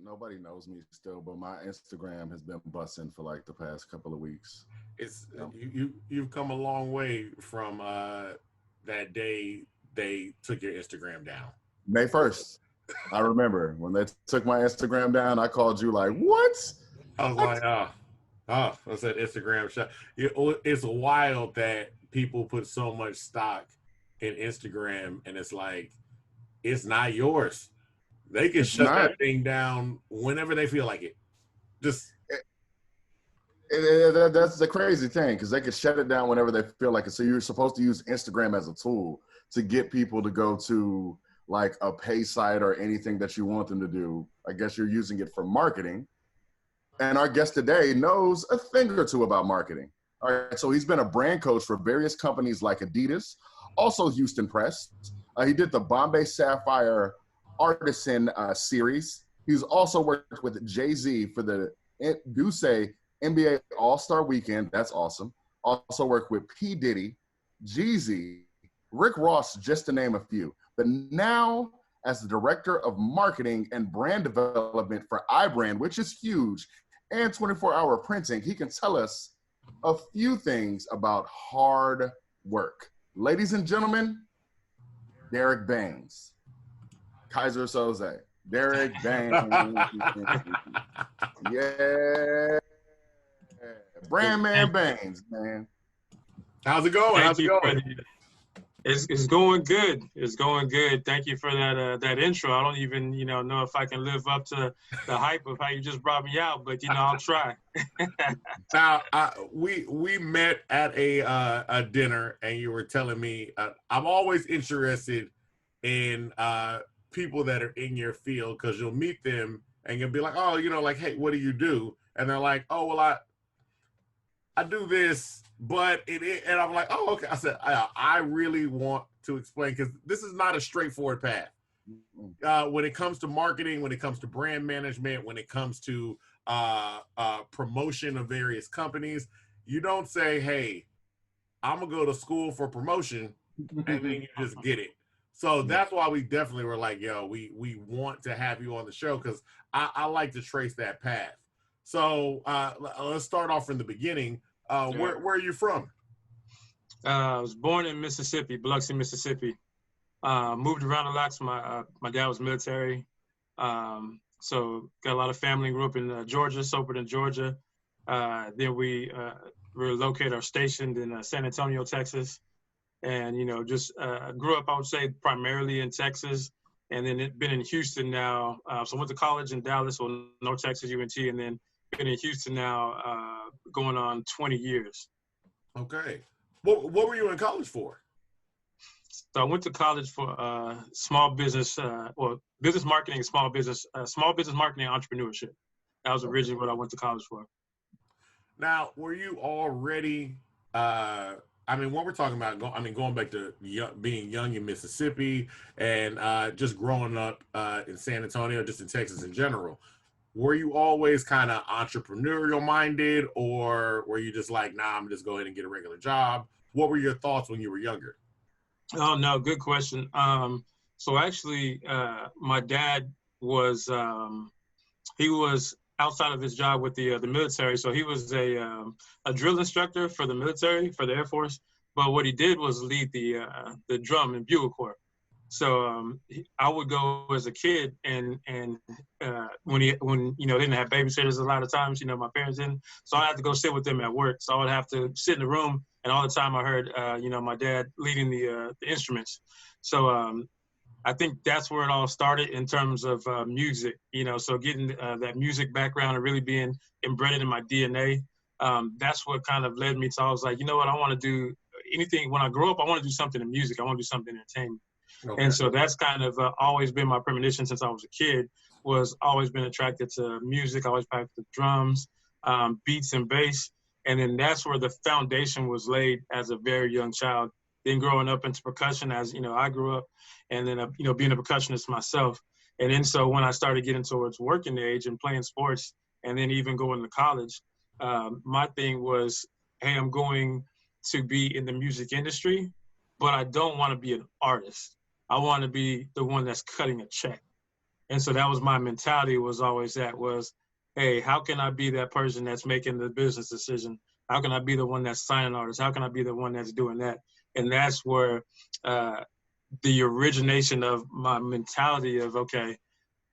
Nobody knows me still, but my Instagram has been bussing for like the past couple of weeks. It's Um, you've come a long way from that day they took your Instagram down. May 1st, I remember when they took my Instagram down. I called you like, what? I was like, I said Instagram shot. It's wild that people put so much stock in Instagram, and it's like it's not yours. They can It's shut not. that thing down whenever they feel like it. Just That's the crazy thing because they can shut it down whenever they feel like it. So you're supposed to use Instagram as a tool to get people to go to like a pay site or anything that you want them to do. I guess you're using it for marketing. And our guest today knows a thing or two about marketing. All right, so he's been a brand coach for various companies like Adidas, also Houston Press. He did the Bombay Sapphire Artisan series. He's also worked with Jay-Z for the Duce NBA All-Star Weekend. That's awesome. Also worked with P. Diddy, Jeezy, Rick Ross, just to name a few. But now, as the director of marketing and brand development for iBrand, which is huge, and 24-hour printing, he can tell us a few things about hard work. Ladies and gentlemen, Derrick Banes, Kaiser Soze, Derrick Banes. Yeah. Brand man Banes, man. how's it going? Thank How's it you for going? it's going good. It's going good. Thank you for that intro. I don't even know if I can live up to the hype of how you just brought me out, but I'll try. Now, we met at a dinner, and you were telling me I'm always interested in people that are in your field because you'll meet them and you'll be like, oh, like, hey, what do you do? And they're like, oh, well, I do this, but and I'm like, oh, okay. I said, I really want to explain because this is not a straightforward path. When it comes to marketing, when it comes to brand management, when it comes to promotion of various companies, you don't say, hey, I'm gonna go to school for promotion and then you just get it. So that's why we definitely were like, yo, we want to have you on the show because I like to trace that path. So let's start off from the beginning. Where are you from? I was born in Mississippi, Biloxi, Mississippi. Moved around a lot. So my dad was military. So got a lot of family. Grew up in Georgia, Soperton, Georgia. Then we relocated or stationed in San Antonio, Texas. And, just grew up, I would say, primarily in Texas. And then been in Houston now. So went to college in Dallas, or North Texas, UNT, and then been in Houston now going on 20 years. Okay. What were you in college for? So I went to college for small business, business marketing and small business marketing and entrepreneurship. That was originally what I went to college for. Now, were you already, when we're talking about, going back to being young in Mississippi and just growing up in San Antonio, just in Texas in general, were you always kind of entrepreneurial minded, or were you just like, nah, I'm just go ahead and get a regular job? What were your thoughts when you were younger? Oh, no, good question. So actually, my dad was, he was outside of his job with the military. So he was a drill instructor for the military, for the Air Force. But what he did was lead the drum and bugle corps. So I would go as a kid, and when they didn't have babysitters a lot of times, my parents didn't, so I had to go sit with them at work. So I would have to sit in the room, and all the time I heard my dad leading the instruments. So I think that's where it all started in terms of music. So getting that music background and really being embedded in my DNA. That's what kind of led me to. I was like, you know what, I want to do anything when I grow up. I want to do something in music. I want to do something in entertainment. Okay. And so that's kind of always been my premonition since I was a kid, was always been attracted to music. I always practiced drums, beats and bass. And then that's where the foundation was laid as a very young child. Then growing up into percussion as, I grew up, and then, being a percussionist myself. And then so when I started getting towards working age and playing sports and then even going to college, my thing was, hey, I'm going to be in the music industry, but I don't want to be an artist. I want to be the one that's cutting a check. And so that was my mentality, was always that was, hey, how can I be that person that's making the business decision? How can I be the one that's signing artists? How can I be the one that's doing that? And that's where the origination of my mentality of, okay,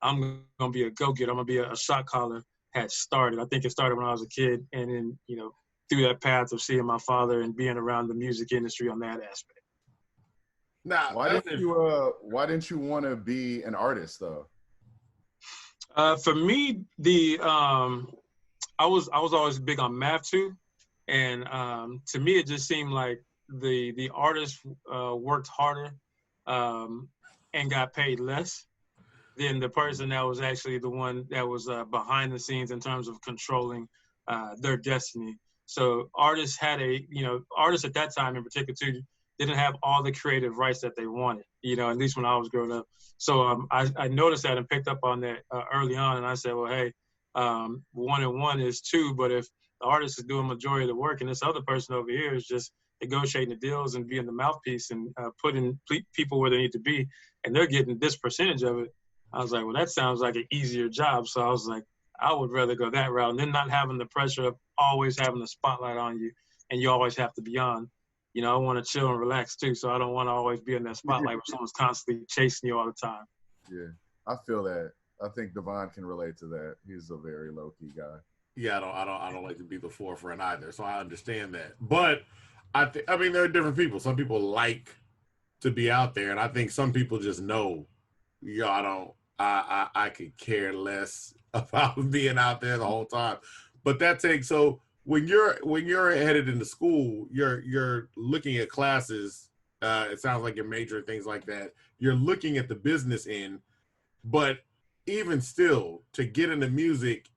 I'm going to be a go-getter, I'm going to be a shot caller, had started. I think it started when I was a kid. And then, you know, through that path of seeing my father and being around the music industry on that aspect. Now, why didn't you want to be an artist though? For me, I was always big on math too, and to me it just seemed like the artist worked harder and got paid less than the person that was actually the one that was behind the scenes in terms of controlling their destiny. So artists had artists at that time in particular too, didn't have all the creative rights that they wanted, you know, at least when I was growing up. So I noticed that and picked up on that early on. And I said, well, hey, 1 and 1 is 2, but if the artist is doing majority of the work and this other person over here is just negotiating the deals and being the mouthpiece and putting people where they need to be, and they're getting this percentage of it, I was like, well, that sounds like an easier job. So I was like, I would rather go that route, and then not having the pressure of always having the spotlight on you and you always have to be on. You know, I want to chill and relax too, so I don't want to always be in that spotlight where someone's constantly chasing you all the time. Yeah, I feel that. I think Devon can relate to that. He's a very low key guy. Yeah, I don't like to be the forefront either, so I understand that. But I mean, there are different people. Some people like to be out there, and I think some people just know, I could care less about being out there the whole time. But that takes, so when you're headed into school, you're looking at classes. It sounds like you're majoring things like that. You're looking at the business end, but even still, to get into music,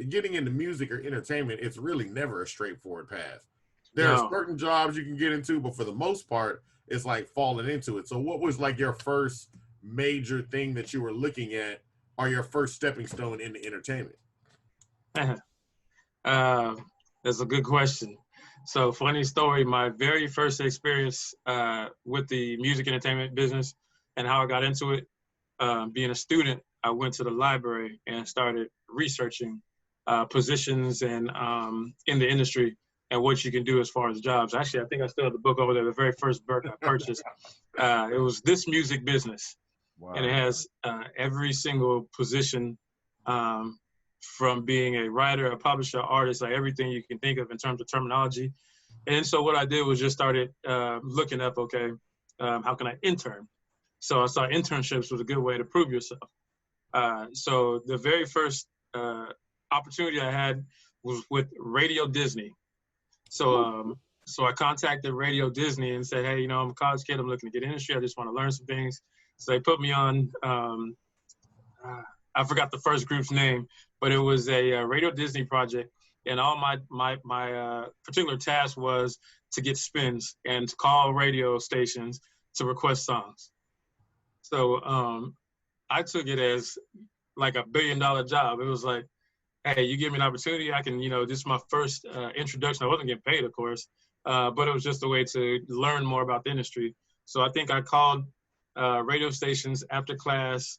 getting into music or entertainment, it's really never a straightforward path. There are certain jobs you can get into, but for the most part, it's like falling into it. So what was like your first major thing that you were looking at, or your first stepping stone into entertainment? That's a good question. So funny story, my very first experience with the music entertainment business and how I got into it, being a student, I went to the library and started researching positions and in the industry and what you can do as far as jobs. Actually, I think I still have the book over there, the very first book I purchased. It was This Music Business. Wow. And it has every single position from being a writer, a publisher, artist, like everything you can think of in terms of terminology. And so what I did was just started looking up, okay, how can I intern? So I saw internships was a good way to prove yourself. So the very first opportunity I had was with Radio Disney. So so I contacted Radio Disney and said, hey, you know, I'm a college kid. I'm looking to get industry. I just want to learn some things. So they put me on, I forgot the first group's name, but it was a Radio Disney project. And all my particular task was to get spins and to call radio stations to request songs. So I took it as like $1 billion job. It was like, hey, you give me an opportunity, I can, you know, this is my first introduction. I wasn't getting paid, of course, but it was just a way to learn more about the industry. So I think I called radio stations after class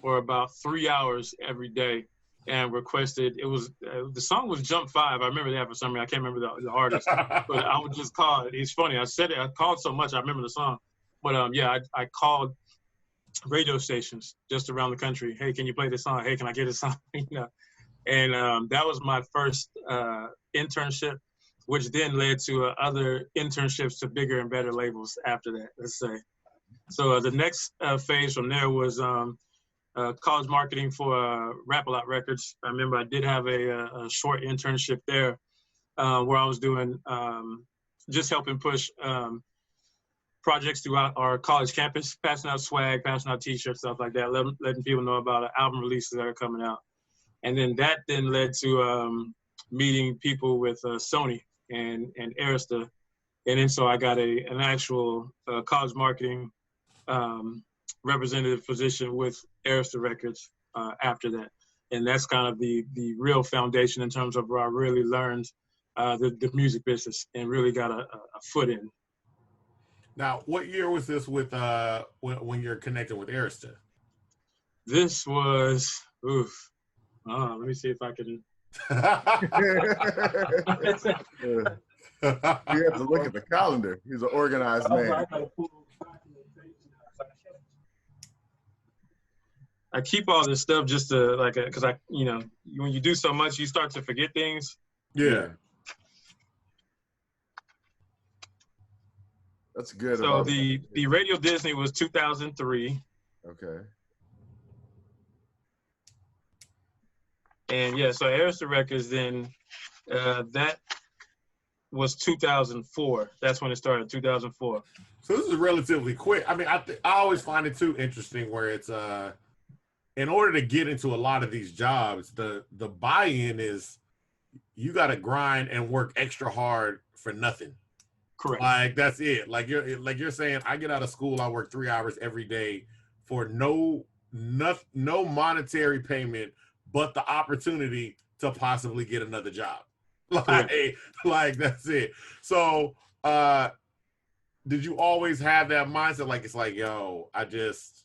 for about 3 hours every day and requested, it was, the song was Jump 5. I remember that for some reason. I can't remember the artist, but I would just call it. It's funny. I said it, I called so much, I remember the song. But yeah, I called radio stations just around the country. Hey, can you play this song? Hey, can I get a song? You know, and that was my first internship, which then led to other internships to bigger and better labels after that, let's say. So the next phase from there was college marketing for Rap-A-Lot Records. I remember I did have a short internship there where I was doing just helping push projects throughout our college campus, passing out swag, passing out T-shirts, stuff like that, letting people know about album releases that are coming out. And then that then led to meeting people with Sony and Arista. And then so I got an actual college marketing representative position with Arista Records after that. And that's kind of the real foundation in terms of where I really learned the music business and really got a foot in. Now, what year was this with when you're connected with Arista? This was, oof. Let me see if I can. You have to look at the calendar. He's an organized man. I keep all this stuff just to because when you do so much, you start to forget things. Yeah. That's good. So the Radio Disney was 2003. Okay. And yeah, so Arista Records then that was 2004. That's when it started, 2004. So this is relatively quick. I mean, I always find it too interesting where it's in order to get into a lot of these jobs, the buy-in is you got to grind and work extra hard for nothing. Correct. Like that's it. Like you're saying, I get out of school, I work 3 hours every day for no monetary payment, but the opportunity to possibly get another job. Like that's it. So did you always have that mindset? Like it's like, yo, this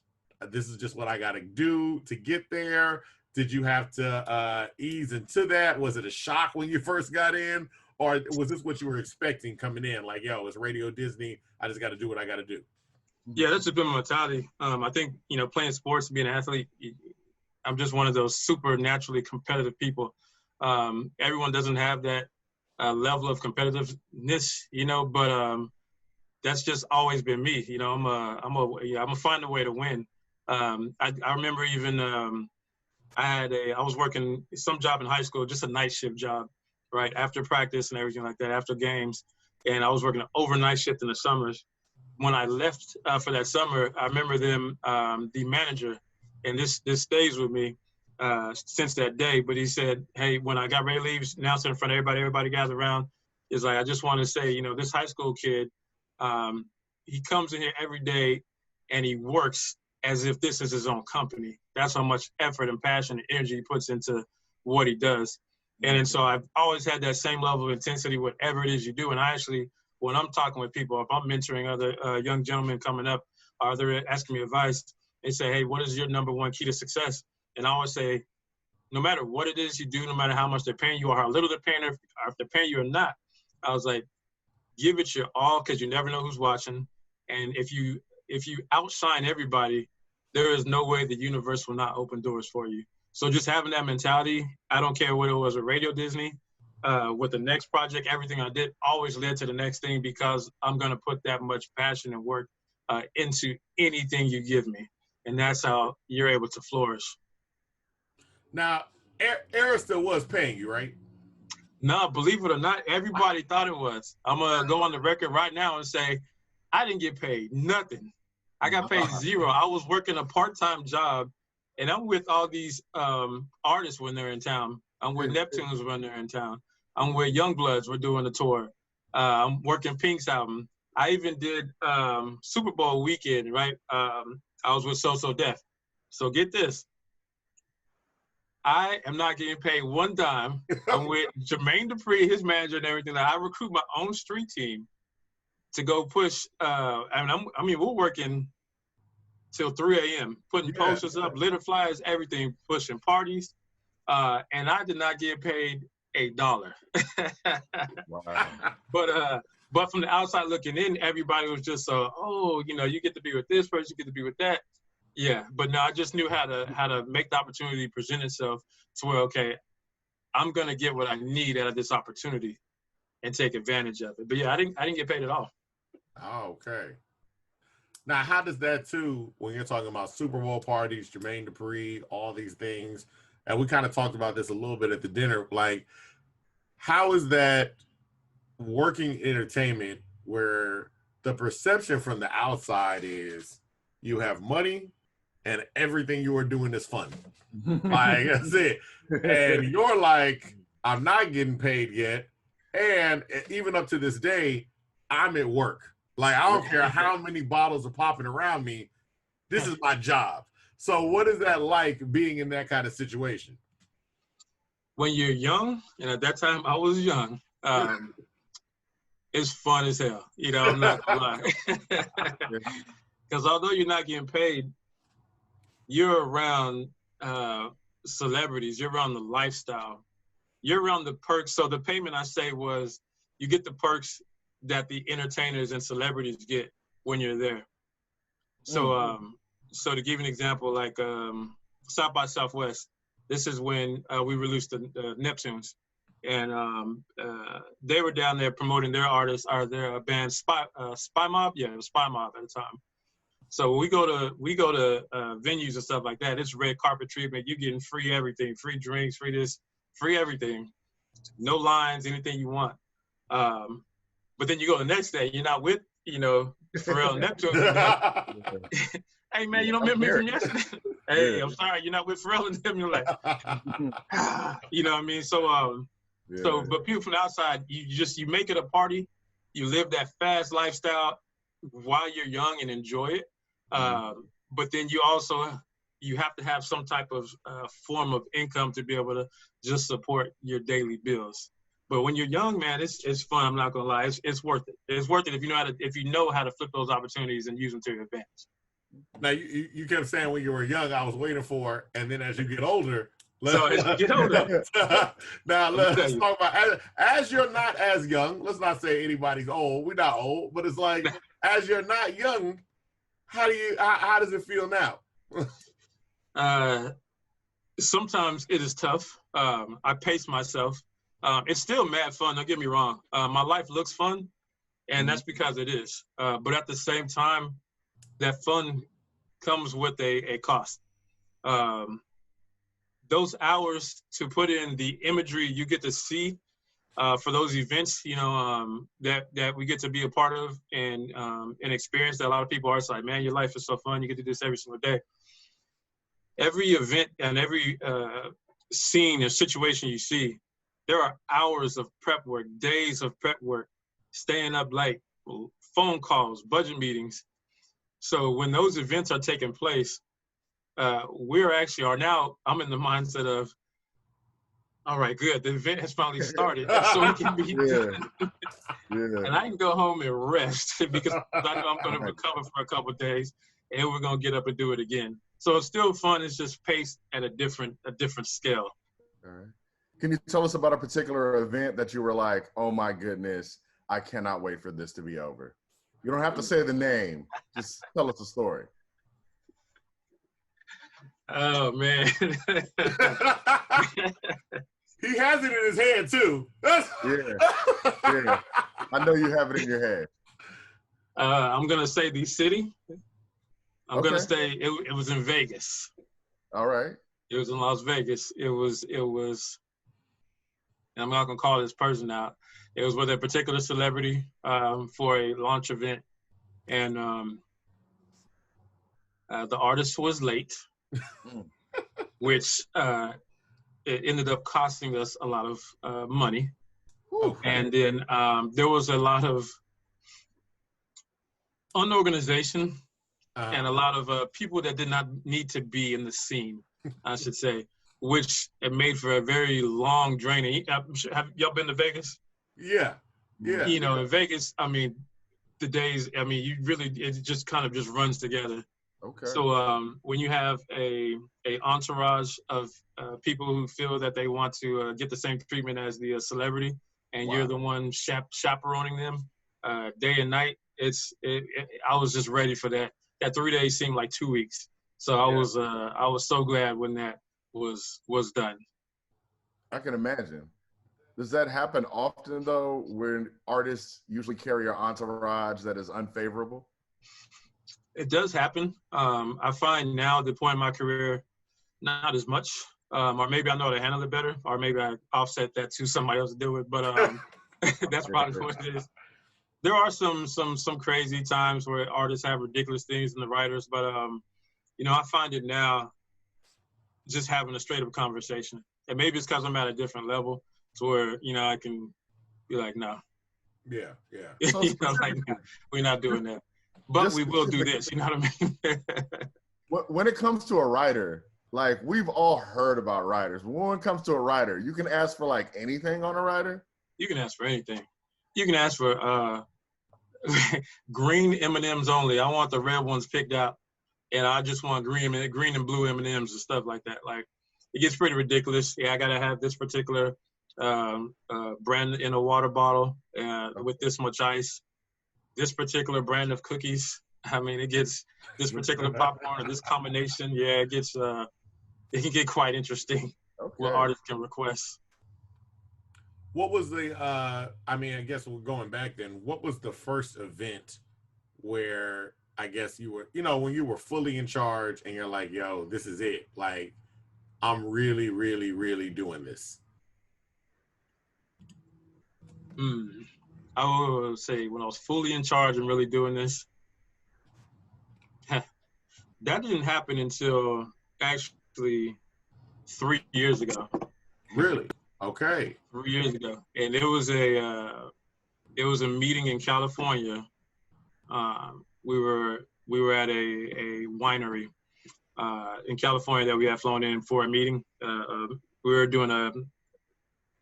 is just what I gotta do to get there. Did you have to ease into that? Was it a shock when you first got in? Or was this what you were expecting coming in? Like, yo, it's Radio Disney. I just got to do what I got to do. Yeah, that's a bit of mentality. I think, playing sports, being an athlete, I'm just one of those super naturally competitive people. Everyone doesn't have that level of competitiveness, but that's just always been me. I'm gonna find a way to win. I remember even I was working some job in high school, just a night shift job. Right after practice and everything like that, after games, and I was working an overnight shift in the summers. When I left for that summer, I remember them, the manager, and this stays with me since that day. But he said, "Hey, when I got ready to leave, announced in front of everybody gathered around. Is like, I just want to say, this high school kid, he comes in here every day, and he works as if this is his own company. That's how much effort and passion and energy he puts into what he does." And so I've always had that same level of intensity, whatever it is you do. And I actually, when I'm talking with people, if I'm mentoring other young gentlemen coming up, or they're asking me advice, they say, "Hey, what is your number one key to success?" And I always say, no matter what it is you do, no matter how much they're paying you or how little they're paying, or if they're paying you or not, I was like, give it your all, because you never know who's watching. And if you outshine everybody, there is no way the universe will not open doors for you. So just having that mentality, I don't care what it was at Radio Disney, with the next project, everything I did always led to the next thing, because I'm going to put that much passion and work into anything you give me. And that's how you're able to flourish. Now, Arista was paying you, right? No, believe it or not, everybody thought it was. I'm going to go on the record right now and say, I didn't get paid nothing. I got paid zero. I was working a part-time job. And I'm with all these artists when they're in town. I'm with Neptunes when they're in town. I'm with Youngbloods. We're doing the tour. I'm working Pink's album. I even did Super Bowl weekend, right? I was with So Def. So get this. I am not getting paid one dime. I'm with Jermaine Dupri, his manager, and everything. I recruit my own street team to go push. We're working till 3 a.m., putting posters up, litter flyers, everything, pushing parties. And I did not get paid $1. Wow. But from the outside looking in, everybody was just you get to be with this person, you get to be with that. Yeah, but no, I just knew how to make the opportunity present itself to where, okay, I'm gonna get what I need out of this opportunity and take advantage of it. But yeah, I didn't get paid at all. Oh, okay. Now, how does that too, when you're talking about Super Bowl parties, Jermaine Dupri, all these things, and we kind of talked about this a little bit at the dinner, like, how is that working entertainment where the perception from the outside is you have money and everything you are doing is fun? Like, that's it. And you're like, I'm not getting paid yet. And even up to this day, I'm at work. Like, I don't care how many bottles are popping around me. This is my job. So what is that like being in that kind of situation? When you're young, and at that time I was young, it's fun as hell. I'm not gonna lie. Because although you're not getting paid, you're around celebrities, you're around the lifestyle, you're around the perks. So the payment I say was you get the perks that the entertainers and celebrities get when you're there. So so to give you an example, like South by Southwest, this is when we released the Neptunes, and they were down there promoting their artists, or their band Spy Mob. Yeah, it was Spy Mob at the time. So we go to venues and stuff like that. It's red carpet treatment. You're getting free everything, free drinks, free this, free everything. No lines, anything you want. But then you go the next day, you're not with, Pharrell and Neptune. Hey man, you don't remember me from yesterday? Hey, I'm sorry, you're not with Pharrell and them. You're like, you know what I mean? So, but people from the outside, you make it a party. You live that fast lifestyle while you're young and enjoy it. But then you have to have some type of form of income to be able to just support your daily bills. But when you're young, man, it's fun. I'm not gonna lie, it's worth it. It's worth it if you know how to flip those opportunities and use them to your advantage. Now you kept saying when you were young, I was waiting for, and then as you get older. Now let's talk about as you're not as young. Let's not say anybody's old. We're not old, but it's like as you're not young, how does it feel now? Sometimes it is tough. I pace myself. It's still mad fun. Don't get me wrong. My life looks fun, and that's because it is. But at the same time, that fun comes with a cost. Those hours to put in the imagery you get to see for those events, that we get to be a part of and experience that a lot of people are like, man, your life is so fun. You get to do this every single day. Every event and every scene or situation you see, there are hours of prep work, days of prep work, staying up late, phone calls, budget meetings. So when those events are taking place, I'm in the mindset of, all right, good. The event has finally started, so it can be done. And I can go home and rest because I know I'm going to recover for a couple of days, and we're going to get up and do it again. So it's still fun. It's just paced at a different scale. All right. Can you tell us about a particular event that you were like, oh my goodness, I cannot wait for this to be over? You don't have to say the name. Just tell us a story. Oh man. He has it in his head too. Yeah. I know you have it in your head. I'm gonna say the city. I'm gonna say it was in Vegas. All right. It was in Las Vegas. It was. And I'm not gonna call this person out. It was with a particular celebrity for a launch event, and the artist was late, which it ended up costing us a lot of money. Okay. And then there was a lot of unorganization and a lot of people that did not need to be in the scene, I should say, which it made for a very long draining. Have y'all been to Vegas? Yeah. In Vegas, I mean, the days, I mean, it just kind of just runs together. Okay. So when you have a entourage of people who feel that they want to get the same treatment as the celebrity, and you're the one chaperoning them day and night, I was just ready for that. That 3 days seemed like 2 weeks. So I was so glad when that was done. I can imagine. Does that happen often though, when artists usually carry an entourage that is unfavorable? It does happen. I find now at the point in my career, not as much, or maybe I know how to handle it better, or maybe I offset that to somebody else to deal with. But that's probably what it is. There are some crazy times where artists have ridiculous things in the writers, but I find it now just having a straight up conversation, and maybe it's because I'm at a different level to where I can be like, no. Yeah. Like, no, we're not doing that. But we will do this, you know what I mean? When it comes to a writer, like we've all heard about writers. When it comes to a writer, you can ask for like anything on a writer? You can ask for anything. You can ask for green M&Ms only. I want the red ones picked out. and I just want green and blue M&Ms and stuff like that. Like, it gets pretty ridiculous. Yeah, I gotta have this particular brand in a water bottle with this much ice. This particular brand of cookies. I mean, it gets this particular popcorn or this combination. Yeah, it gets it can get quite interesting. Okay. What artists can request. What was the I mean, I guess we're going back then. What was the first event where I guess you were, you know, when you were fully in charge and you're like, yo, this is it. Like, I'm really, really, really doing this. I would say when I was fully in charge and really doing this, that didn't happen until actually 3 years ago. Really? Okay. 3 years ago, and it was a meeting in California. We were at a winery in California that we had flown in for a meeting. We were doing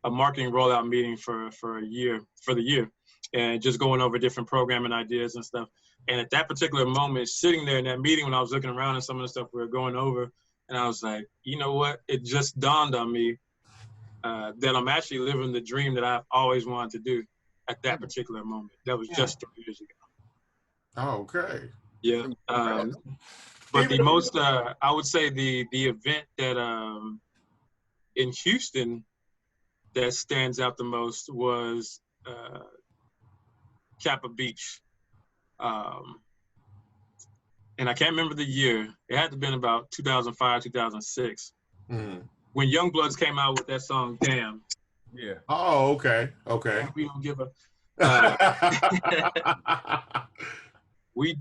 a marketing rollout meeting for the year, and just going over different programming ideas and stuff. And at that particular moment, sitting there in that meeting, when I was looking around at some of the stuff we were going over, and I was like, you know what? It just dawned on me that I'm actually living the dream that I've always wanted to do at that particular moment. That was just 3 years ago. Oh, okay. Yeah. But the most, I would say the event that in Houston that stands out the most was Kappa Beach. And I can't remember the year. It had to have been about 2005, 2006. When Youngbloods came out with that song, Damn. Yeah. Oh, okay. Okay. We don't give a... we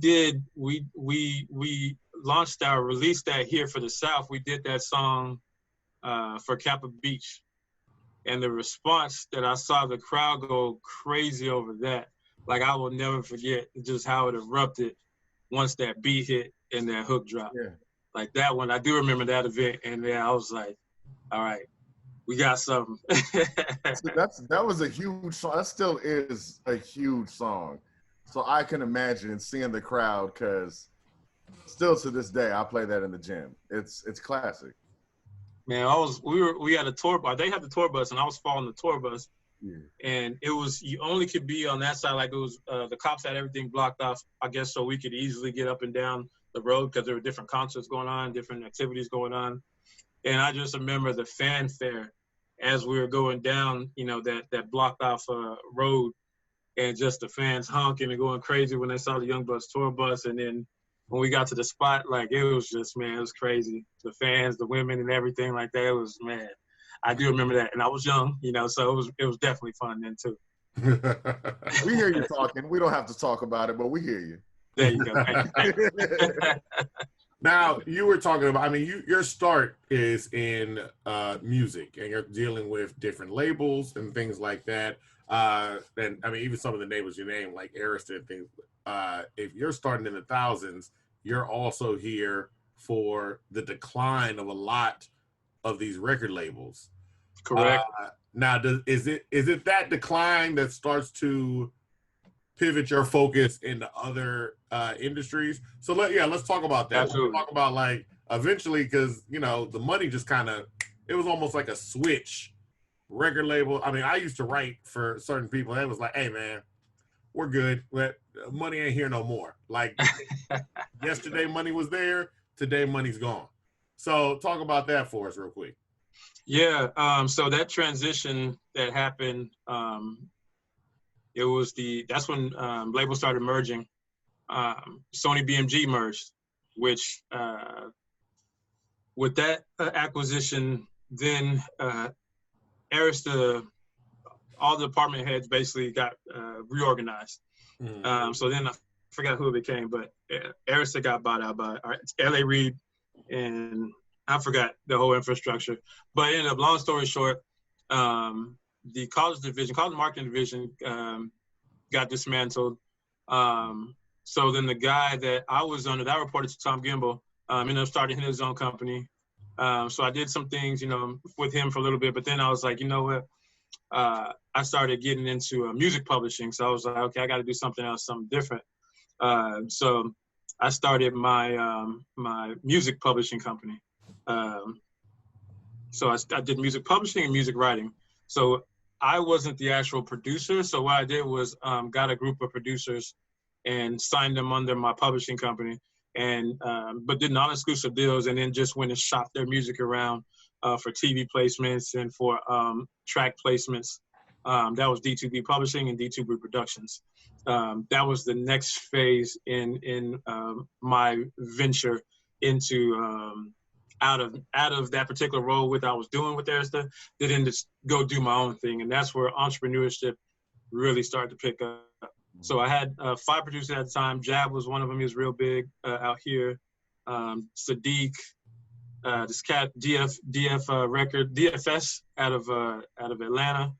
released that here for the South. We did that song for Kappa Beach. And the response that I saw the crowd go crazy over that, like, I will never forget just how it erupted once that beat hit and that hook dropped. Yeah. Like that one, I do remember that event, and then I was like, all right, we got something. That was a huge song. That still is a huge song. So I can imagine seeing the crowd, because still to this day, I play that in the gym. It's classic. Man, we had a tour bus. They had the tour bus, and I was following the tour bus. Yeah. And it was, you only could be on that side. Like, it was, the cops had everything blocked off, I guess, so we could easily get up and down the road, because there were different concerts going on, different activities going on. And I just remember the fanfare as we were going down, you know, that blocked off road, and just the fans honking and going crazy when they saw the Youngbloods tour bus. And then when we got to the spot, like, it was just, man, it was crazy. The fans, the women, and everything like that. It was, man, I do remember that. And I was young, you know, so it was definitely fun then too. We hear you talking. We don't have to talk about it, but we hear you. There you go. Now, you were talking about, I mean, your start is in music, and you're dealing with different labels and things like that. And I mean, even some of the labels you name, like Arista and things. If you're starting in the thousands, you're also here for the decline of a lot of these record labels. Correct. Now, is it that decline that starts to pivot your focus into other industries? So let's talk about that. Absolutely. Let's talk about, like, eventually, because, you know, the money just kind of, it was almost like a switch. Record label. I mean, I used to write for certain people, and it was like, hey man, we're good, but money ain't here no more. Like, yesterday money was there, today money's gone. So talk about that for us real quick. Yeah. So that transition that happened, that's when labels started merging. Sony BMG merged, which with that acquisition, then Arista, all the department heads basically got reorganized. So then I forgot who it became, but Arista got bought out by LA Reid, and I forgot the whole infrastructure. But ended up, long story short, the college marketing division got dismantled. So then the guy that I was under, that reported to Tom Gimbel, ended up starting his own company. So I did some things, you know, with him for a little bit, but then I was like, you know what? I started getting into music publishing. So I was like, okay, I got to do something else, something different. So I started my my music publishing company. So I did music publishing and music writing. So I wasn't the actual producer. So what I did was got a group of producers and signed them under my publishing company, and but did non-exclusive deals, and then just went and shopped their music around for TV placements and for track placements. That was D2B Publishing and D2B Productions. That was the next phase in my venture into out of that particular role with I was doing with Arista, then just go do my own thing, and that's where entrepreneurship really started to pick up. So I had 5 producers at the time. Jab was one of them. He was real big out here. Sadiq, this cat DF record DFS out of Atlanta.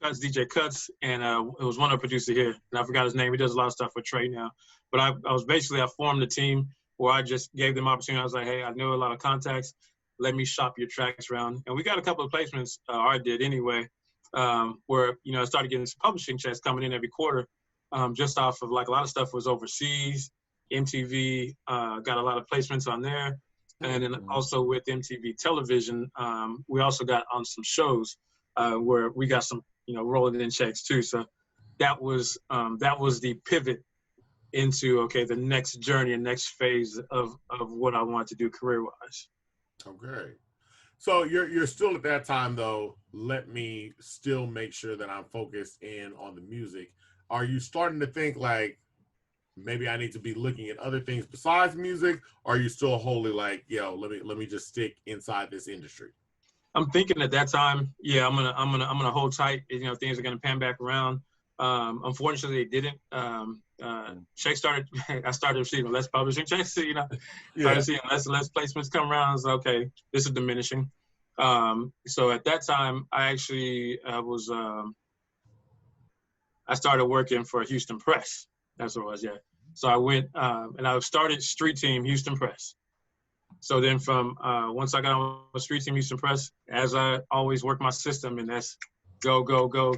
Cuts, DJ Cuts, and it was one other producer here, and I forgot his name. He does a lot of stuff with Trey now. But I was basically, I formed a team where I just gave them opportunity. I was like, hey, I know a lot of contacts. Let me shop your tracks around. And we got a couple of placements, or I did anyway, where, you know, I started getting some publishing checks coming in every quarter, just off of, like, a lot of stuff was overseas. MTV got a lot of placements on there. And then also with MTV television, we also got on some shows where we got some, you know, rolling in checks too. So that was the pivot into, okay, the next journey and next phase of what I want to do career-wise. Okay. So you're still at that time though, let me still make sure that I'm focused in on the music. Are you starting to think like, maybe I need to be looking at other things besides music? Or are you still wholly like, yo, let me just stick inside this industry? I'm thinking at that time, yeah, I'm gonna hold tight. You know, things are gonna pan back around. Unfortunately, it didn't. Checks started. I started receiving less publishing checks. You know, started seeing less placements come around. I was like, okay, this is diminishing. So at that time, I actually was. I started working for Houston Press. That's what it was. Yeah. So I went and I started Street Team Houston Press. So then from once I got on the Street Team Houston Press, as I always work my system, and that's go,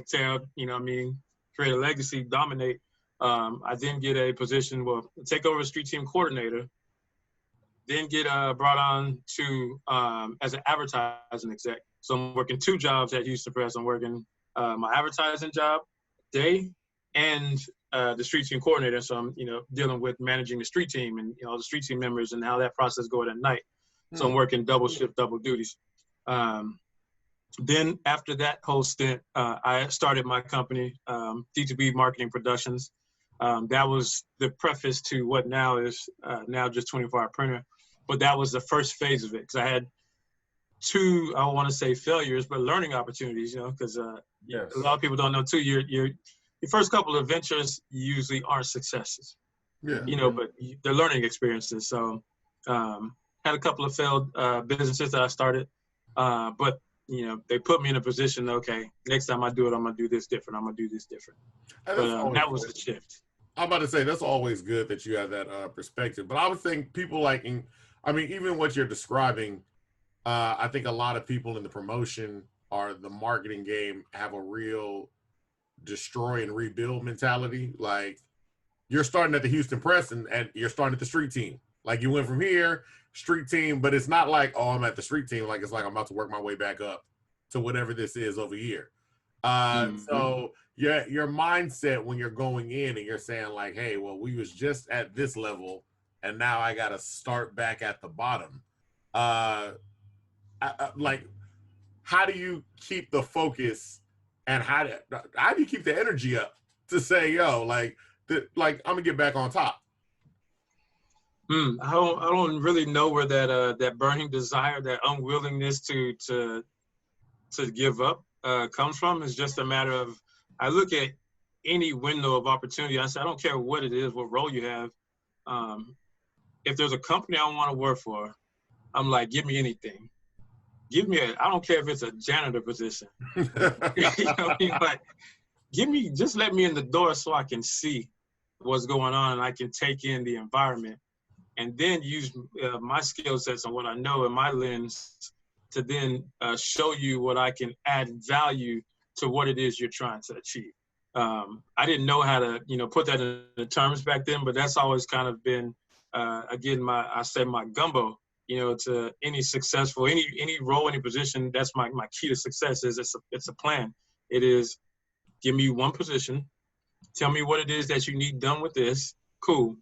tear, you know what I mean, create a legacy, dominate. I then get a position, well, take over Street Team coordinator, then get brought on to as an advertising exec. So I'm working 2 jobs at Houston Press. I'm working my advertising job day and the Street Team coordinator. So I'm, you know, dealing with managing the Street Team and, you know, the Street Team members and how that process goes at night. So I'm working double shift, double duties. Then after that whole stint, I started my company, D2B Marketing Productions. That was the preface to what now is now just 24-hour printer. But that was the first phase of it, because I had 2, I don't want to say failures, but learning opportunities, you know, because a lot of people don't know too, your first couple of ventures usually aren't successes, you know, but they're learning experiences. So had a couple of failed businesses that I started, but, you know, they put me in a position, okay, next time I do it, I'm going to do this different. I'm going to do this different. But that was the shift. I'm about to say, that's always good that you have that perspective. But I would think people like, I mean, even what you're describing, I think a lot of people in the promotion or the marketing game have a real destroy and rebuild mentality. Like, you're starting at the Houston Press and you're starting at the Street Team. Like, you went from here, Street Team, but it's not like, oh, I'm at the Street Team. Like, it's like I'm about to work my way back up to whatever this is over here. So your mindset when you're going in and you're saying like, hey, well, we was just at this level and now I got to start back at the bottom. Like, how do you keep the focus and how do you keep the energy up to say, yo, like I'm gonna get back on top? I don't really know where that burning desire, that unwillingness to give up comes from. It's just a matter of, I look at any window of opportunity. I say, I don't care what it is, what role you have. If there's a company I want to work for, I'm like, give me anything. Give me I don't care if it's a janitor position. You know what I mean? Like, just let me in the door so I can see what's going on and I can take in the environment, and then use my skill sets and what I know in my lens to then show you what I can add value to what it is you're trying to achieve. I didn't know how to, put that in the terms back then, but that's always kind of been, again, my gumbo, to any successful, any role, any position. That's my key to success is it's a plan. It is, give me one position, tell me what it is that you need done with this. Cool.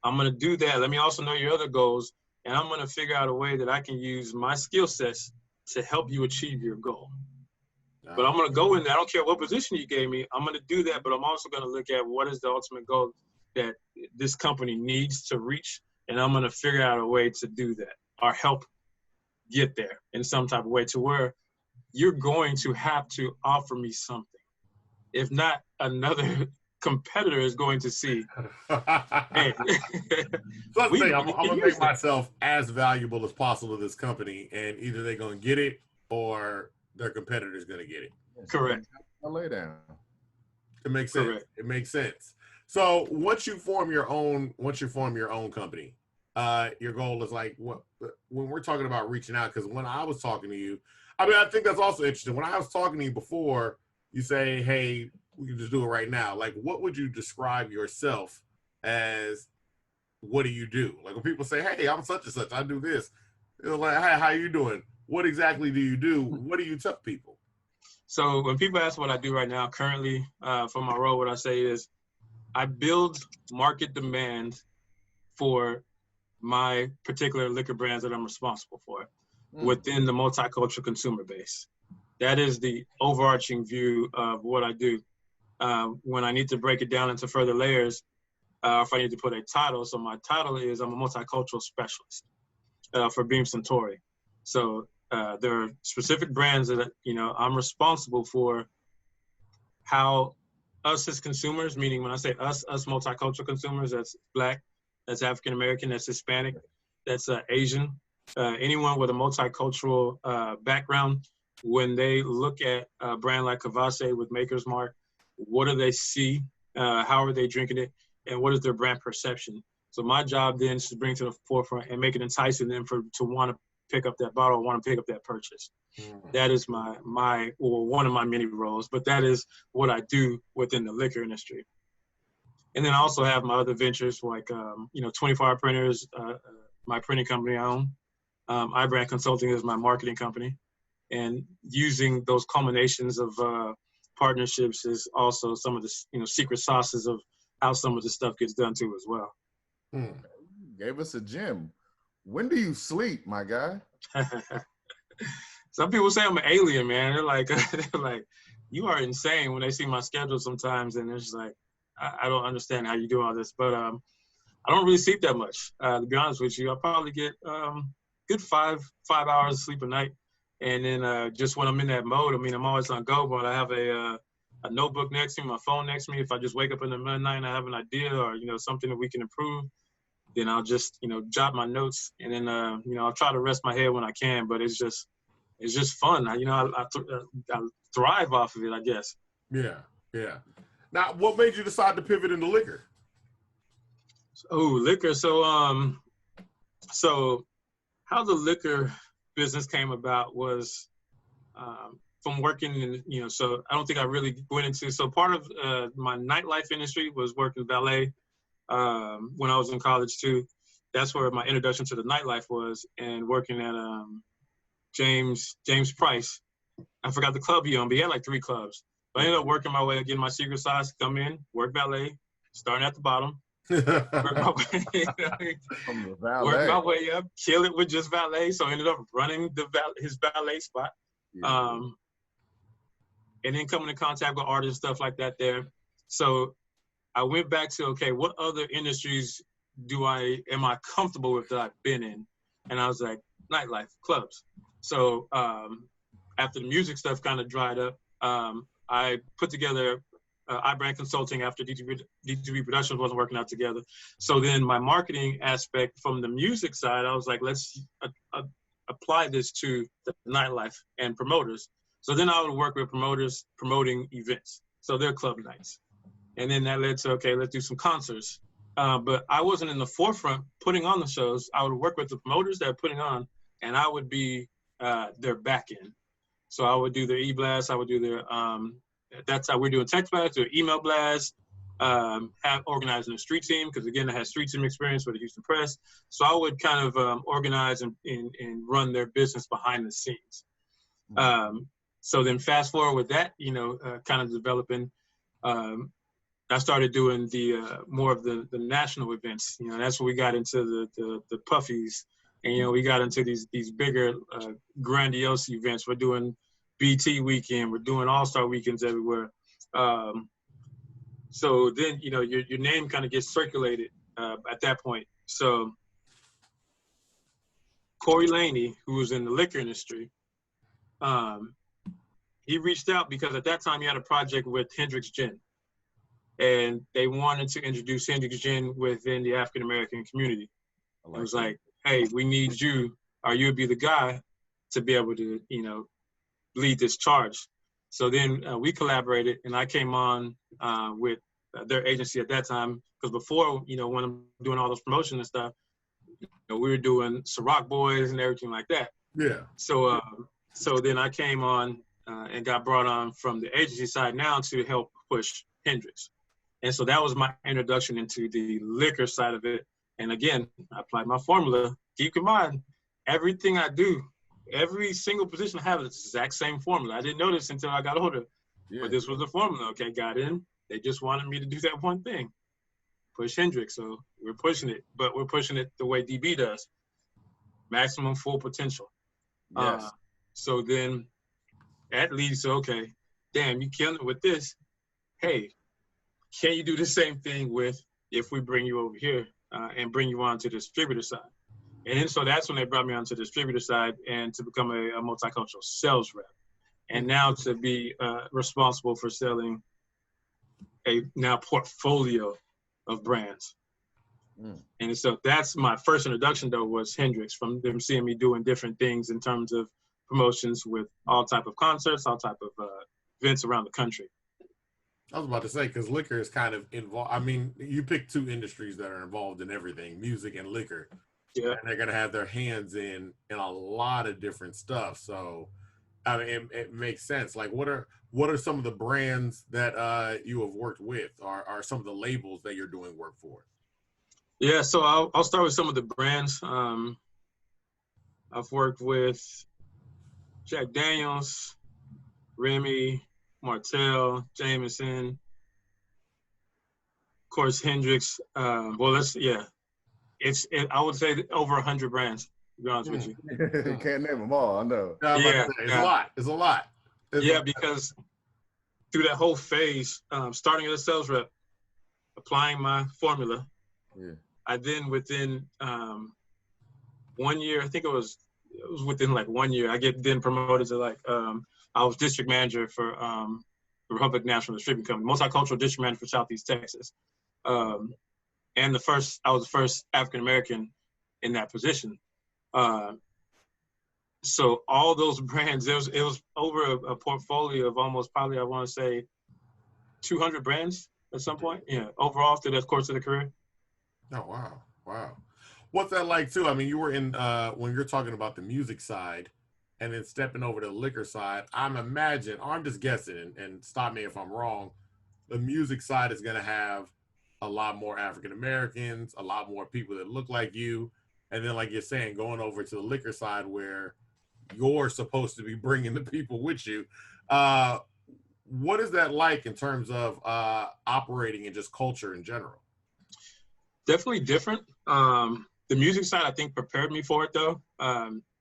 I'm going to do that. Let me also know your other goals. And I'm going to figure out a way that I can use my skill sets to help you achieve your goal. But I'm going to go in there. I don't care what position you gave me. I'm going to do that. But I'm also going to look at what is the ultimate goal that this company needs to reach. And I'm going to figure out a way to do that or help get there in some type of way to where you're going to have to offer me something. If not, another competitor is going to see. Hey, so I'm going to make myself as valuable as possible to this company, and either they're going to get it or their competitor's going to get it. Correct. I'll lay down. It makes sense. Correct. It makes sense. So once you form your own company, your goal is like what when we're talking about reaching out, because when I was talking to you, I think that's also interesting. When I was talking to you before, you say, hey, we can just do it right now. Like, what would you describe yourself as? What do you do? Like when people say, hey, I'm such and such, I do this. They're like, hey, how you doing? What exactly do you do? What do you tell people? So when people ask what I do right now, currently for my role, what I say is I build market demand for my particular liquor brands that I'm responsible for within the multicultural consumer base. That is the overarching view of what I do. When I need to break it down into further layers, if I need to put a title, so my title is I'm a multicultural specialist for Beam Suntory. So there are specific brands that, I'm responsible for how us as consumers, meaning when I say us multicultural consumers, that's Black, that's African American, that's Hispanic, that's Asian, anyone with a multicultural background, when they look at a brand like Kavase with Maker's Mark, what do they see? How are they drinking it? And what is their brand perception? So my job then is to bring to the forefront and make it enticing them to want to pick up that bottle, want to pick up that purchase. That is one of my many roles, but that is what I do within the liquor industry. And then I also have my other ventures like, 24-hour printers, my printing company I own. iBrand Consulting is my marketing company. And using those culminations of partnerships is also some of the, secret sauces of how some of this stuff gets done too as well. Gave us a gem. When do you sleep, my guy? Some people say I'm an alien, man. They're like, you are insane when they see my schedule sometimes. And it's like, I don't understand how you do all this. But I don't really sleep that much, to be honest with you. I probably get good five hours of sleep a night. And then just when I'm in that mode, I'm always on go, but I have a notebook next to me, my phone next to me. If I just wake up in the middle of the night and I have an idea or, something that we can improve, then I'll just, jot my notes. And then, I'll try to rest my head when I can, but it's just fun. I thrive off of it, I guess. Yeah. Now, what made you decide to pivot into liquor? Oh, liquor. So how the liquor business came about was from working in, so I don't think I really went into, so part of my nightlife industry was working valet when I was in college too. That's where my introduction to the nightlife was, and working at James Price. I forgot the club he owned, but he had like 3 clubs. But I ended up working my way, getting my secret sauce, come in, work valet, starting at the bottom. Work my way up, kill it with just valet. So I ended up running his valet spot. And then coming in contact with artists, stuff like that there. So I went back to, okay, what other industries am I comfortable with that I've been in? And I was like, nightlife, clubs. So after the music stuff kind of dried up, I put together iBrand Consulting after D2B Productions wasn't working out together. So then my marketing aspect from the music side, I was like, let's apply this to the nightlife and promoters. So then I would work with promoters promoting events. So they're club nights. And then that led to, okay, let's do some concerts. But I wasn't in the forefront putting on the shows. I would work with the promoters that are putting on, and I would be their back end. So I would do their e-blast, I would do their at that time, we were doing text blasts, doing email blasts, have organizing a street team, because again, I had street team experience with the Houston Press. So I would kind of organize and run their business behind the scenes. So then fast forward with that, kind of developing, I started doing the more of the national events. That's when we got into the puffies, and we got into these bigger grandiose events. We're doing BT weekend, we're doing All-Star weekends everywhere. So then your name kind of gets circulated at that point. So Corey Laney, who was in the liquor industry, he reached out because at that time he had a project with Hendrix Gin. And they wanted to introduce Hendrix Gin within the African American community. It was like, hey, we need you, or you'd be the guy to be able to, lead this charge. So then we collaborated, and I came on with their agency at that time, because before, when I'm doing all those promotions and stuff, we were doing Ciroc Boys and everything like that. Yeah. So then I came on and got brought on from the agency side now to help push Hendrix. And so that was my introduction into the liquor side of it. And again, I applied my formula. Keep in mind, everything I do, every single position I have is the exact same formula. I didn't know this until I got older. Yeah. But this was the formula. Okay, got in. They just wanted me to do that one thing, push Hendrix. So we're pushing it, but we're pushing it the way DB does, maximum full potential. Yes. So then that leads to, okay, damn, you killing it with this. Hey, can you do the same thing if we bring you over here and bring you on to the distributor side? And then so that's when they brought me on to the distributor side and to become a multicultural sales rep. And now to be responsible for selling a now portfolio of brands. And so that's my first introduction, though, was Hendrix, from them seeing me doing different things in terms of promotions with all type of concerts, all type of events around the country. I was about to say, because liquor is kind of involved. I mean, you pick two industries that are involved in everything, music and liquor. Yeah. And they're going to have their hands in a lot of different stuff. So, I mean, it makes sense. Like, what are some of the brands that you have worked with, or are some of the labels that you're doing work for? Yeah, so I'll start with some of the brands. I've worked with Jack Daniels, Remy, Martell, Jameson, of course, Hendrix. I would say over 100 brands, to be honest with you. You can't name them all, I know. It's a lot. It's a lot. Because through that whole phase, starting as a sales rep, applying my formula, I then within 1 year, I think it was within like 1 year, I get then promoted to I was district manager for Republic National Distributing Company, multicultural district manager for Southeast Texas. And I was the first African-American in that position. So all those brands, it was over a portfolio of almost probably, I want to say, 200 brands at some point. Yeah, overall through the course of the career. Oh, wow. Wow. What's that like, too? I mean, you were in, when you're talking about the music side and then stepping over to the liquor side, I'm just guessing, and stop me if I'm wrong, the music side is going to have a lot more African-Americans, a lot more people that look like you. And then, like you're saying, going over to the liquor side where you're supposed to be bringing the people with you. What is that like in terms of operating and just culture in general? Definitely different. The music side, I think, prepared me for it, though,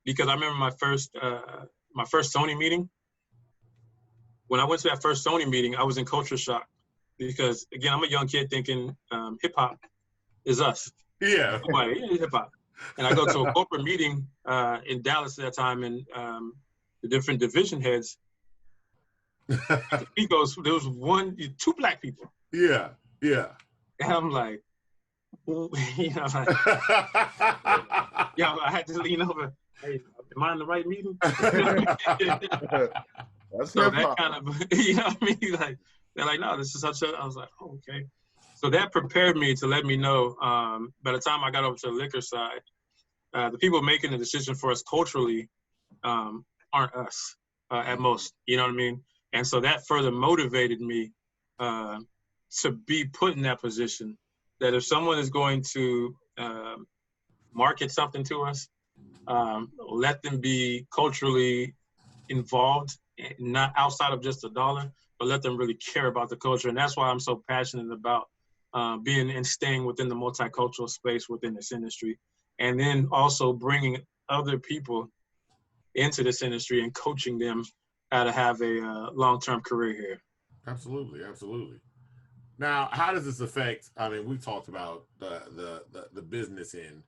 because I remember my first Sony meeting. When I went to that first Sony meeting, I was in culture shock because, again, I'm a young kid thinking hip-hop is us. Yeah. Hip-hop. And I go to a corporate meeting in Dallas at that time, and the different division heads, there was two black people. Yeah, yeah. And I'm like, I had to lean over. Hey, am I in the right meeting? So that kind of, you know what I mean? Like, they're like, no, this is such a, I was like, oh, okay. So that prepared me to let me know, by the time I got over to the liquor side, the people making the decision for us culturally aren't us at most, you know what I mean? And so that further motivated me to be put in that position, that if someone is going to market something to us, let them be culturally involved, not outside of just a dollar, but let them really care about the culture. And that's why I'm so passionate about being and staying within the multicultural space within this industry. And then also bringing other people into this industry and coaching them how to have a long-term career here. Absolutely, absolutely. Now, how does this affect? I mean, we talked about the business end,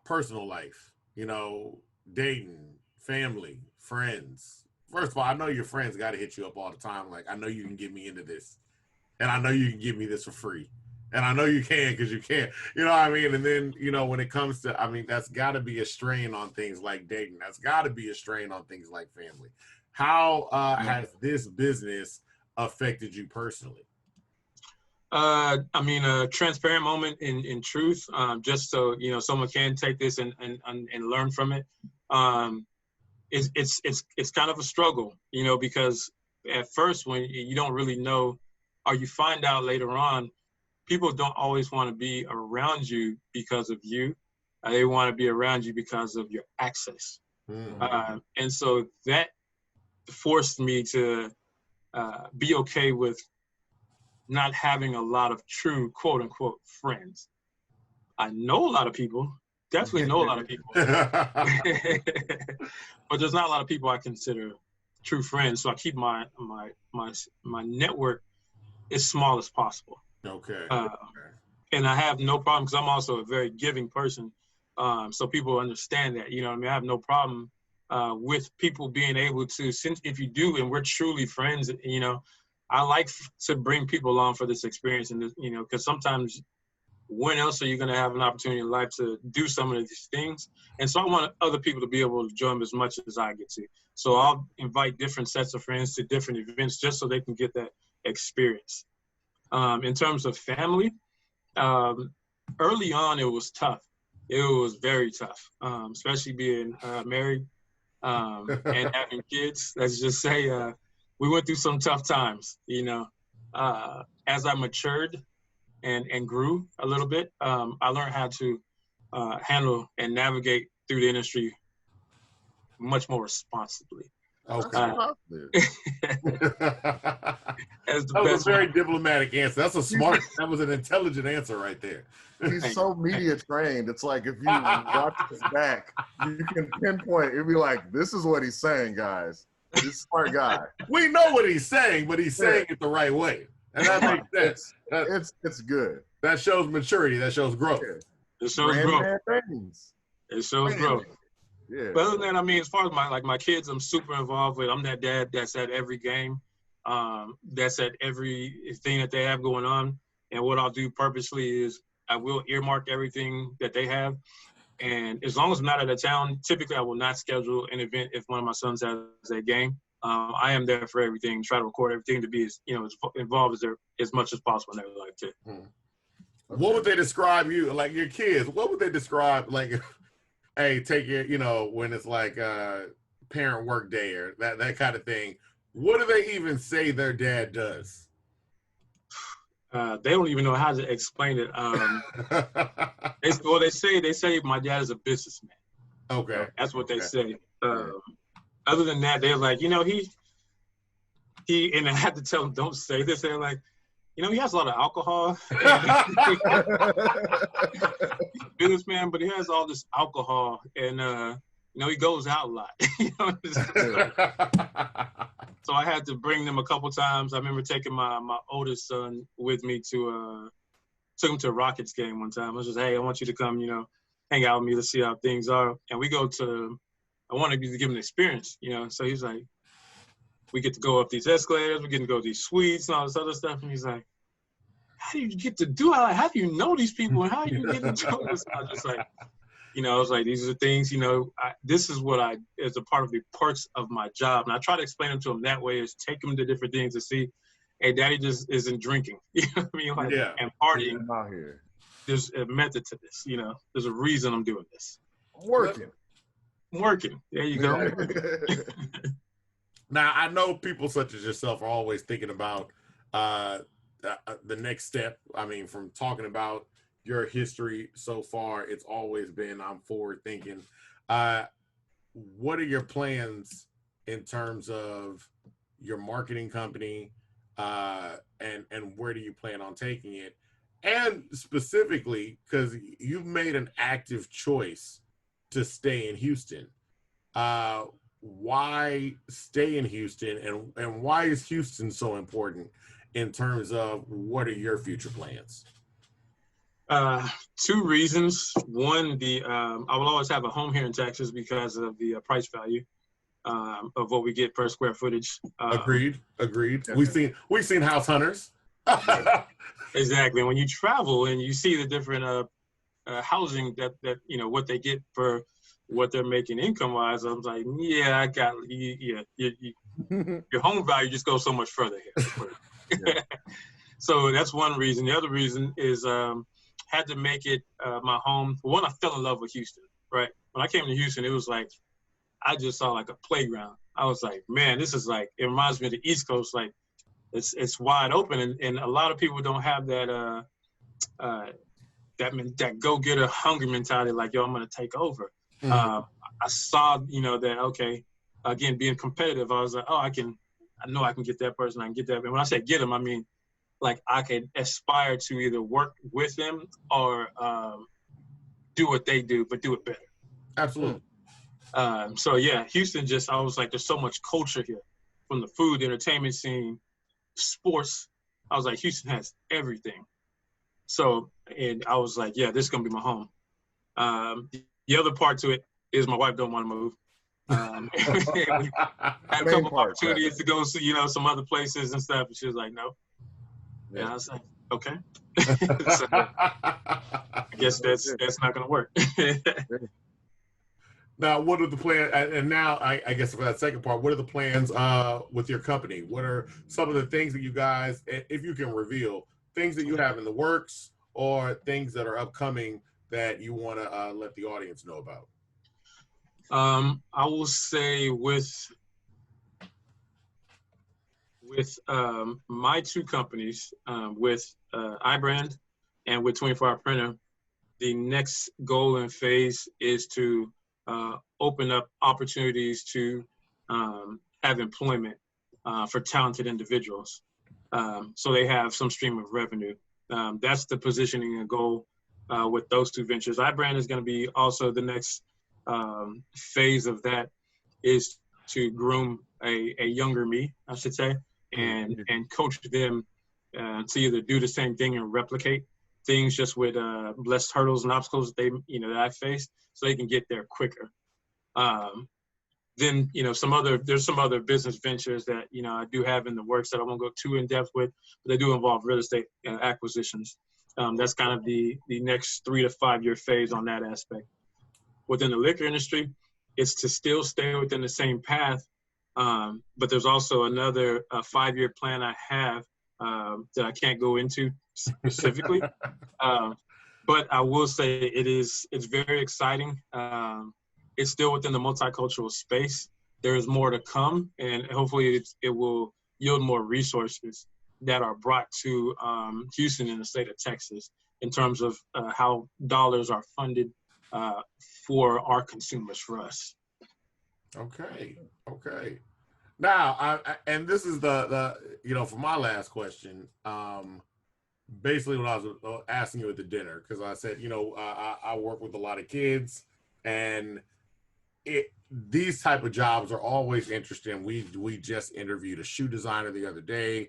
personal life. You know, dating, family, friends. First of all, I know your friends got to hit you up all the time. Like, I know you can get me into this, and I know you can give me this for free, and I know you can because you can. You know what I mean? And then, you know, when it comes to, I mean, that's got to be a strain on things like dating. That's got to be a strain on things like family. How has this business affected you personally? I mean, a transparent moment in truth, just so, you know, someone can take this and learn from it. It's kind of a struggle, you know, because at first when you don't really know, or you find out later on, people don't always want to be around you because of you. They want to be around you because of your access. Mm-hmm. And so that forced me to be okay with not having a lot of true quote unquote friends. I know a lot of people, definitely know a lot of people, but there's not a lot of people I consider true friends. So I keep my network as small as possible. Okay. And I have no problem because I'm also a very giving person. So people understand that, you know what I mean? I have no problem with people being able to, since if you do, and we're truly friends, you know, I like to bring people along for this experience, and you know, because sometimes when else are you going to have an opportunity in life to do some of these things? And so I want other people to be able to join as much as I get to. So I'll invite different sets of friends to different events just so they can get that experience. In terms of family, early on it was tough. It was very tough, especially being married and having kids. Let's just say we went through some tough times, you know. As I matured and grew a little bit, I learned how to handle and navigate through the industry much more responsibly. Okay. That was a very diplomatic answer. That's a smart, that was an intelligent answer right there. He's so media trained. It's like if you watch his back, you can pinpoint. It'd be like, this is what he's saying, guys. He's a smart guy. We know what he's saying, but he's saying it the right way. And that makes sense. It's good. That shows maturity. That shows growth. It shows growth. It shows growth. Yeah. But other than that, I mean, as far as my kids, I'm super involved with. I'm that dad that's at every game, that's at everything that they have going on. And what I'll do purposely is I will earmark everything that they have. And as long as I'm not out of town, typically I will not schedule an event if one of my sons has a game. I am there for everything, try to record everything to be as, you know, as involved as much as possible in their life too. Okay. What would they describe you, like your kids, what would they describe, like, hey, take your, you know, when it's like parent work day or that kind of thing, what do they even say their dad does? They don't even know how to explain it. They say my dad is a businessman. Okay. That's what they say. Other than that, they're like, you know, he, and I had to tell them, don't say this. They're like, you know, he has a lot of alcohol. He's a businessman, but he has all this alcohol, and you know, he goes out a lot. You know, so I had to bring them a couple times. I remember taking my oldest son with me to took him to a Rockets game one time. I was just, hey, I want you to come, you know, hang out with me. Let's see how things are. And we go to, I wanted to give him an experience, you know. So he's like, we get to go up these escalators, we get to go to these suites and all this other stuff. And he's like, how do you get to do it? How do you know these people? And how do you get to do this? I was just like, you know, I was like, these are the things, you know, this is what as a part of the parts of my job. And I try to explain them to them that way, is take them to different things to see, hey, daddy just isn't drinking. You know what I mean? Like, yeah. And partying. Out here. There's a method to this, you know. There's a reason I'm doing this. Working. There you go. Now, I know people such as yourself are always thinking about the next step. I mean, from talking about your history so far, it's always been I'm forward thinking. Uh, what are your plans in terms of your marketing company, and where do you plan on taking it? And specifically, because you've made an active choice to stay in Houston. Uh, why stay in Houston, and why is Houston so important in terms of what are your future plans? Two reasons. One, I will always have a home here in Texas because of the price value of what we get per square footage. Agreed. We've seen house hunters. Exactly. When you travel and you see the different housing that what they get for what they're making income wise, I'm like, yeah, I got your home value just goes so much further here. Yeah. So that's one reason. The other reason is had to make it my home. One, I fell in love with Houston. Right when I came to Houston, it was like I just saw like a playground. I was like, man, this is like, it reminds me of the East Coast. Like it's wide open, and a lot of people don't have that that go-getter hungry mentality, like, yo, I'm going to take over. I saw, that, okay, again, being competitive, I was like, oh, I know I can get that person, I can get that. And when I say get them, I mean, like, I can aspire to either work with them or do what they do, but do it better. Absolutely. So, yeah, Houston I was like, there's so much culture here, from the food, the entertainment scene, sports. I was like, Houston has everything. So, and I was like, yeah, this is going to be my home. The other part to it is my wife don't want to move. We had a couple of opportunities to go see, some other places and stuff. And she was like, no. Yeah. And I was like, okay. So, I guess that's not going to work. Now, what are the plans? And now, I guess for that second part, what are the plans with your company? What are some of the things that you guys, if you can reveal, things that you have in the works or things that are upcoming that you want to let the audience know about? I will say with my two companies, with iBrand and with 24 Hour Printer, the next goal and phase is to open up opportunities to have employment for talented individuals. So they have some stream of revenue. That's the positioning and goal with those two ventures. iBrand is going to be also the next phase of that, is to groom a younger me, I should say, and coach them to either do the same thing and replicate things, just with less hurdles and obstacles that that I faced, so they can get there quicker. Then there's some other business ventures that I do have in the works that I won't go too in depth with, but they do involve real estate acquisitions. That's kind of the next 3 to 5 year phase on that aspect. Within the liquor industry, it's to still stay within the same path, but there's also another 5-year plan I have that I can't go into specifically. But I will say it's very exciting. It's still within the multicultural space. There is more to come, and hopefully it will yield more resources that are brought to Houston and the state of Texas in terms of how dollars are funded for our consumers, for us. Okay. Now, and this is the for my last question, basically when I was asking you at the dinner, because I said, I work with a lot of kids, and these type of jobs are always interesting. We just interviewed a shoe designer the other day.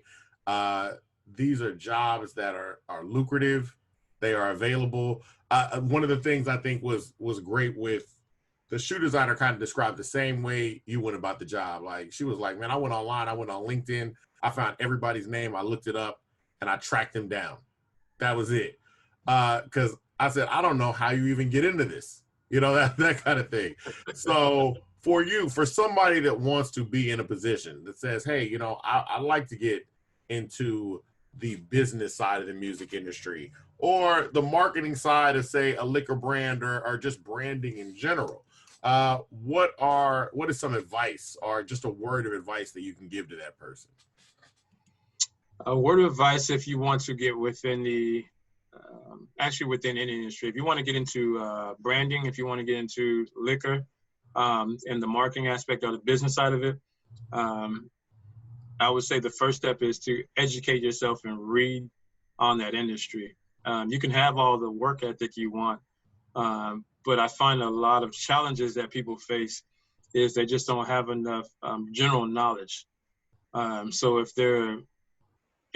These are jobs that are lucrative. They are available. One of the things I think was great with the shoe designer, kind of described the same way you went about the job. Like, she was like, man, I went online, I went on LinkedIn, I found everybody's name, I looked it up, and I tracked them down. That was it. Because I said, I don't know how you even get into this. That kind of thing. So for somebody that wants to be in a position that says, hey, I'd like to get into the business side of the music industry, or the marketing side of, say, a liquor brand, or just branding in general. what is some advice or just a word of advice that you can give to that person? A word of advice if you want to get within the, actually within any industry, if you want to get into branding, if you want to get into liquor, and the marketing aspect or the business side of it, I would say the first step is to educate yourself and read on that industry. You can have all the work ethic you want, but I find a lot of challenges that people face is they just don't have enough general knowledge. So if they're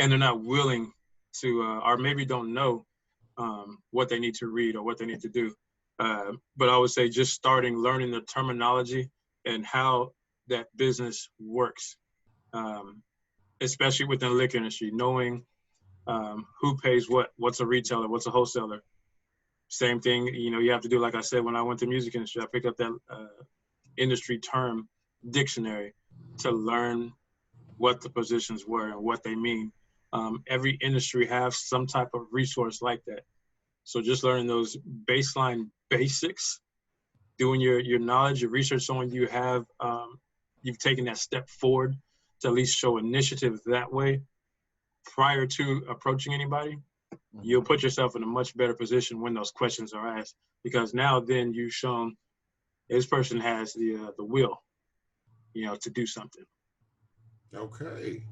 not willing to, or maybe don't know what they need to read or what they need to do. But I would say just starting learning the terminology and how that business works, especially within the liquor industry, knowing who pays what, what's a retailer, what's a wholesaler. Same thing, you have to do, like I said, when I went to music industry, I picked up that industry term dictionary to learn what the positions were and what they mean. Every industry has some type of resource like that. So just learning those baseline basics, doing your knowledge, your research, so when you have, you've taken that step forward to at least show initiative that way prior to approaching anybody, you'll put yourself in a much better position when those questions are asked, because now then you've shown this person has the will, to do something. Okay.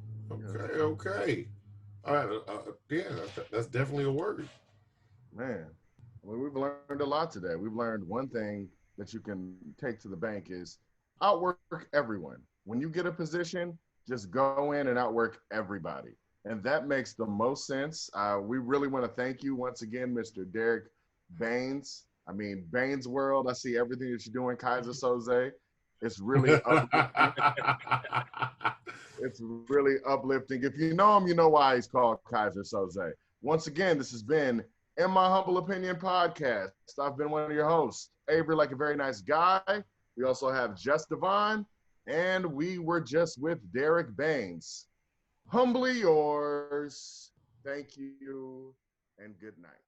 All right. Yeah, that's definitely a word. Man, well, we've learned a lot today. We've learned one thing that you can take to the bank is outwork everyone. When you get a position, just go in and outwork everybody. And that makes the most sense. We really want to thank you once again, Mr. Derrick Banes. I mean, Banes World, I see everything that you're doing, Kaiser Soze. It's really uplifting. It's really uplifting. If you know him, you know why he's called Kaiser Soze. Once again, this has been In My Humble Opinion podcast. I've been one of your hosts, Avery, like a very nice guy. We also have Jess Devon, and we were just with Derrick Banes. Humbly yours. Thank you, and good night.